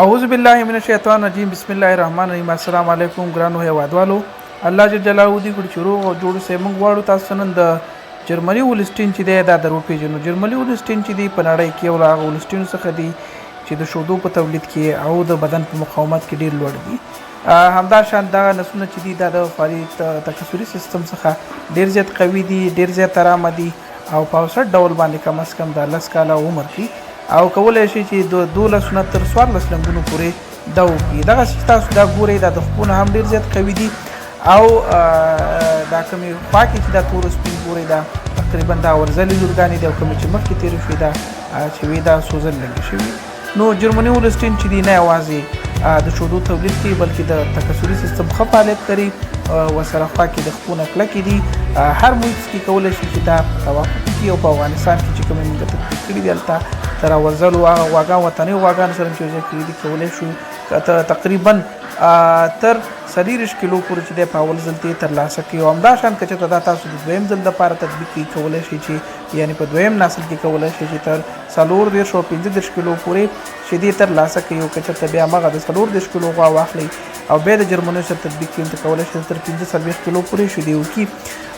اعوذ بالله من الشیطان الرجیم بسم الله الرحمن الرحیم السلام علیکم ګرانو هیوادوالو الله جل جلاله دې کړي چې روغ او جوړ سه موږ غواړو تاسو نن د جرمني ولسټین چې دی دا درو پیژنو جرمني ولسټین چې دی په نړۍ کې یو لاغ ولسټین څخه دی چې د شودو په تولید کې او د بدن په مقاومت کې ډیر لوړ دي همدا شان دا نسونه چې دی دا د فعالیت تکثري سیستم څخه ډیر زیات قوي دي ډیر زیات آرام دي او په اوسط ډول باندې کم از کم د 10 کاله عمر کې او کولای شي چې د 12 تر 14 لنګونو پورې دا وکړي دغه تاسو دا ګورئ دا د خپونه هم ډیر زیات قوي دي او دا کومې خوا کې چې دا تور سپین ګورئ دا تقریبا دا ورزلې لورګانې دي او کومې چې مخکې تېرې شوې دا چې وي دا سوزل لږې شوي نو جرمني ولسټین چې دی نه یوازې د شودو تولید کوي بلکې د تکثري سیستم ښه فعالیت کوي ورسره خوا کې د خپونه کلکې دي هر محیط کې کولی شي چې دا توافق کړي او په افغانستان کې چې کومې موږ تطبیق کړي دي هلته تر ورزلو هغه غواګان وطني غواګانو سره چې یوځای کړي دي کولی شو تقریبا تر 40 کیلو پورې چې دی په اول ځل ترې ترلاسه کړي او همدا شان که چېرته دا تاسو د دویم ځل دپاره تطبیق کوي کولی شي چې یعنې په دویم نسل کې کولی شي چې تر 40 او 15 کیلو پورې شیدې ترلاسه کوي او که چېرته بیا هماغه د 40 کیلو غوا واخلئ او بیا د جرمنیو سره تطبیق کوي نو کولی شي تر 15 کیلو پورې شیدې وکړي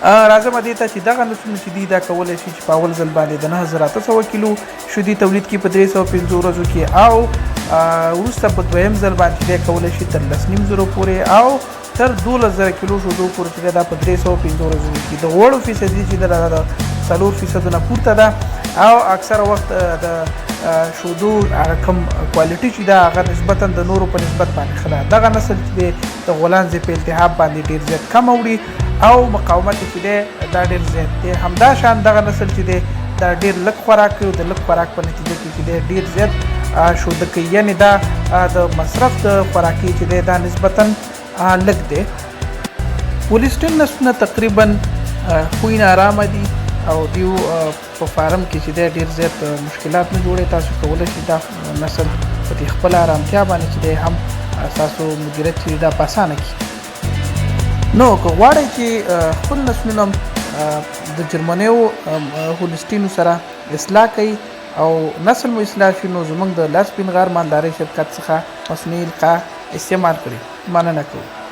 راځم دې ته چې دغه نسلونه چې دي دا کولی شي چې په اول ځل باندې د 9800 کیلو شیدې تولید کړي په 350 ورځو کې او وروسته په دویم ځل باندې دی کولی شي تر 10,000 پورې او تر 12,000 کیلو شودو پورې چې دا په 350 ورځو کې د غوړو فیصدي چې دا 4% نه پورته ده او اکثره وخت د شودو هغه کم کوالټي چې دا هغه نسبتا د نورو په نسبت باندې ښه ده دغه نسل چې دی د غولانځې په التهاب باندې ډېر زیات کم وړي او مقاومت چې دی دا ډېر زیات دی همدا شان دغه نسل چې دی دا ډېر لږ خوراک کوي د لږ خوراک په نتیجه کې چې دی ډېر زیات شوده کوي یعنې دا د مصرف د خوراکي چې دی دا نسبتا لږ دی ولسټین نسلونه تقریبا خوی نه ارامه دي او دیو په فارم کې چې دی ډېر زیات مشکلات نه جوړوي تاسو کولی شئ دا نسل په دې خپله ارامتیا باندې چې دی هم ستاسو مدیریت چې دا په اسانه کړي نو که غواړئ چې خپل نسلونه د جرمنیو هولسټینو سره اصلاح کوي او نسل مو اصلاح شي نو زموږ د لاس پین غار مالدارۍ شرکت څخه مصنوعي القاح استعمال کړئ مننه کوو